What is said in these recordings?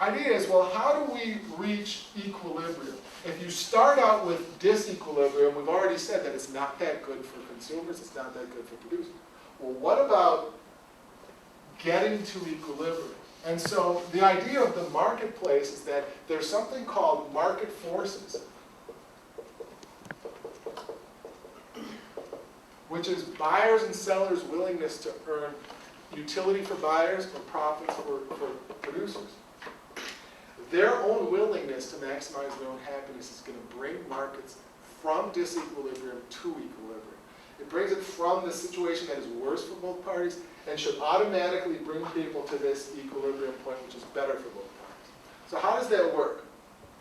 idea is, well, how do we reach equilibrium? If you start out with disequilibrium, we've already said that it's not that good for consumers, it's not that good for producers. Well, what about getting to equilibrium? And so the idea of the marketplace is that there's something called market forces, which is buyers and sellers' willingness to earn utility for buyers or profits for producers. Their own willingness to maximize their own happiness is going to bring markets from disequilibrium to equilibrium. It brings it from the situation that is worse for both parties and should automatically bring people to this equilibrium point, which is better for both parties. So how does that work?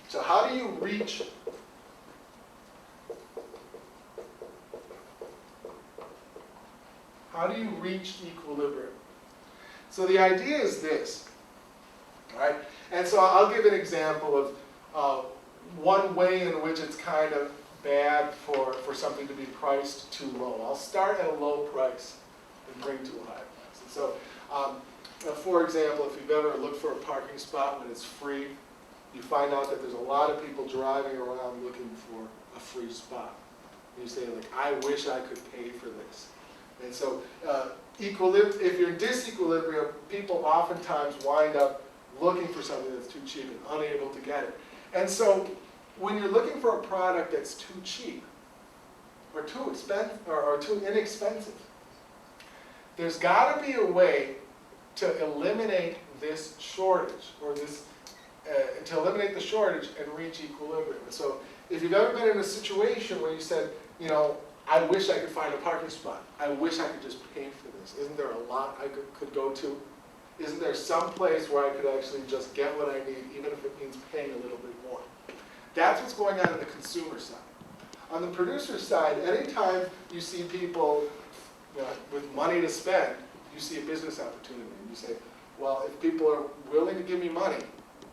So how do you reach equilibrium? So the idea is this, all right? And so I'll give an example of one way in which it's kind of bad for something to be priced too low. I'll start at a low price and bring to a high price. And so, for example, if you've ever looked for a parking spot when it's free, you find out that there's a lot of people driving around looking for a free spot. And you say, like, I wish I could pay for this. And so, if you're in disequilibrium, people oftentimes wind up looking for something that's too cheap and unable to get it. And so, when you're looking for a product that's too cheap, or too expensive, or too inexpensive, there's got to be a way to eliminate this shortage, or to eliminate the shortage and reach equilibrium. And so, if you've ever been in a situation where you said, you know, I wish I could find a parking spot. I wish I could just pay for this. Isn't there a lot I could go to? Isn't there some place where I could actually just get what I need, even if it means paying a little bit more? That's what's going on the consumer side. On the producer side, anytime you see people with money to spend, you see a business opportunity. And you say, well, if people are willing to give me money,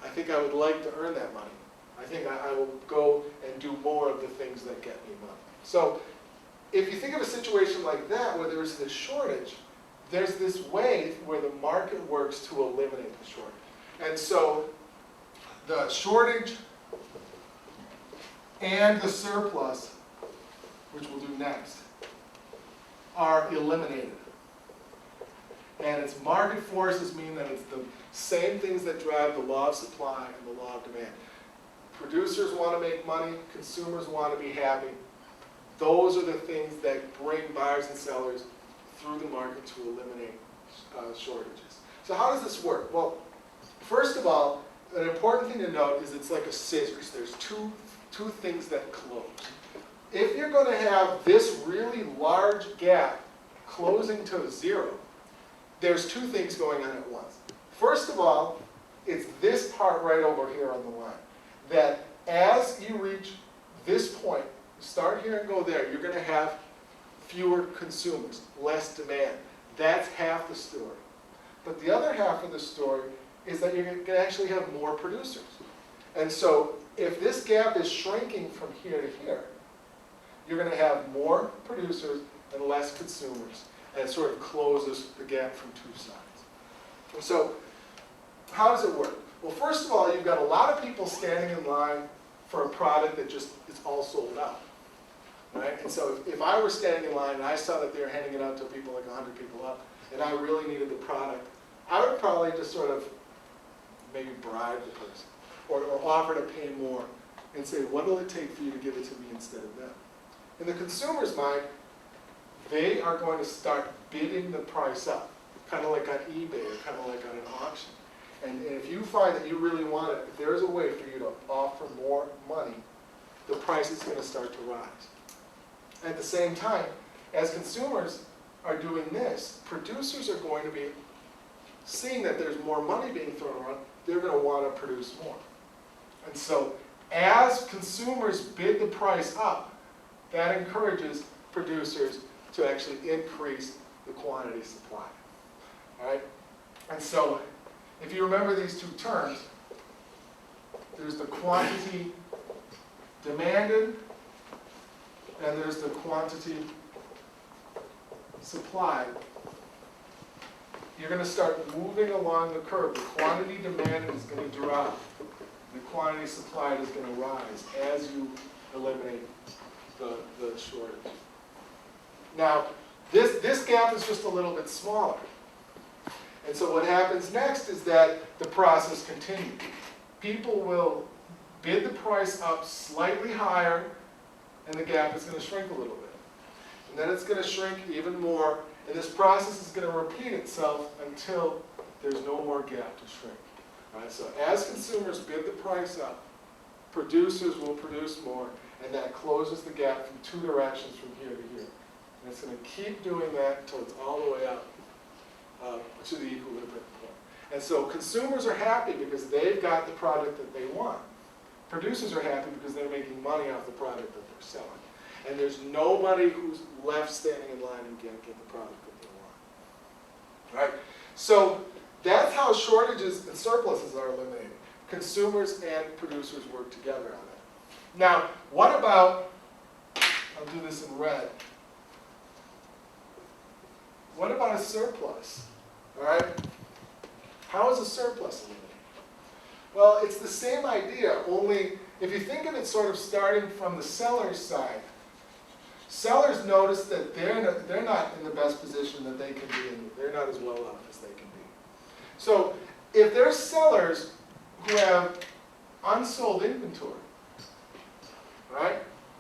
I think I would like to earn that money. I think I will go and do more of the things that get me money. So if you think of a situation like that where there's this shortage, there's this way where the market works to eliminate the shortage. And so the shortage and the surplus, which we'll do next, are eliminated. And its market forces mean that it's the same things that drive the law of supply and the law of demand. Producers want to make money, consumers want to be happy. Those are the things that bring buyers and sellers through the market to eliminate shortages. So how does this work? Well, first of all, an important thing to note is it's like a scissors. There's two things that close. If you're going to have this really large gap closing to zero, there's two things going on at once. First of all, it's this part right over here on the line, that as you reach this point, start here and go there, you're going to have fewer consumers, less demand. That's half the story. But the other half of the story is that you're going to actually have more producers. And so if this gap is shrinking from here to here, you're going to have more producers and less consumers. And it sort of closes the gap from two sides. So how does it work? Well, first of all, you've got a lot of people standing in line for a product that just is all sold out. Right? And so if I were standing in line and I saw that they were handing it out to people like 100 people up, and I really needed the product, I would probably just sort of maybe bribe the person or offer to pay more and say, what will it take for you to give it to me instead of them? In the consumer's mind, they are going to start bidding the price up, kind of like on eBay or kind of like on an auction. And if you find that you really want it, if there's a way for you to offer more money, the price is going to start to rise. At the same time, as consumers are doing this, producers are going to be seeing that there's more money being thrown around, they're going to want to produce more. And so as consumers bid the price up, that encourages producers to actually increase the quantity supply. All right? And so if you remember these two terms, there's the quantity demanded and there's the quantity supplied. you're going to start moving along the curve. The quantity demanded is going to drop. The quantity supplied is going to rise as you eliminate the shortage. Now, this gap is just a little bit smaller. And so what happens next is that the process continues. People will bid the price up slightly higher, and the gap is going to shrink a little bit. And then it's going to shrink even more, and this process is going to repeat itself until there's no more gap to shrink. All right, so as consumers bid the price up, producers will produce more, and that closes the gap from two directions from here to here. And it's going to keep doing that until it's all the way up to the equilibrium point. And so consumers are happy because they've got the product that they want. Producers are happy because they're making money off the product that they're selling. And there's nobody who's left standing in line and can't get the product that they want. Right? So that's how shortages and surpluses are eliminated. Consumers and producers work together on that. Now, what about, I'll do this in red. What about a surplus? All right? How is a surplus eliminated? Well, it's the same idea, only if you think of it sort of starting from the seller's side, sellers notice that they're not in the best position that they can be in. They're not as well off as they can be. So if there's sellers who have unsold inventory, right,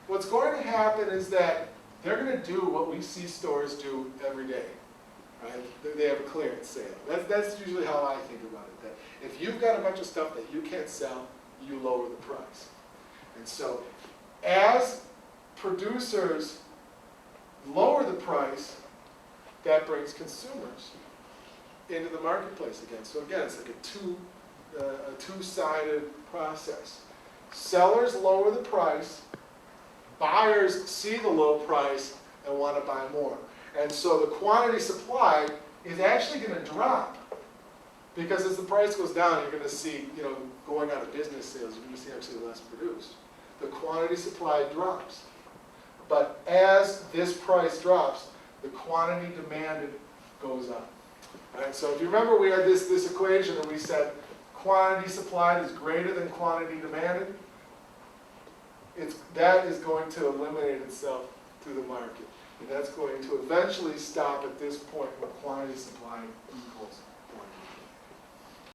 what's going to happen is that they're going to do what we see stores do every day. Right? They have a clearance sale. That's usually how I think about it. That if you've got a bunch of stuff that you can't sell, you lower the price. And so as producers lower the price, that brings consumers into the marketplace again. So again, it's like a two-sided process. Sellers lower the price, buyers see the low price and want to buy more. And so the quantity supplied is actually going to drop, because as the price goes down, you're going to see, going out of business sales, you're going to see actually less produced. The quantity supplied drops. But as this price drops, the quantity demanded goes up. Right? So if you remember, we had this equation and we said quantity supplied is greater than quantity demanded. That is going to eliminate itself through the market. And that's going to eventually stop at this point where quantity supply equals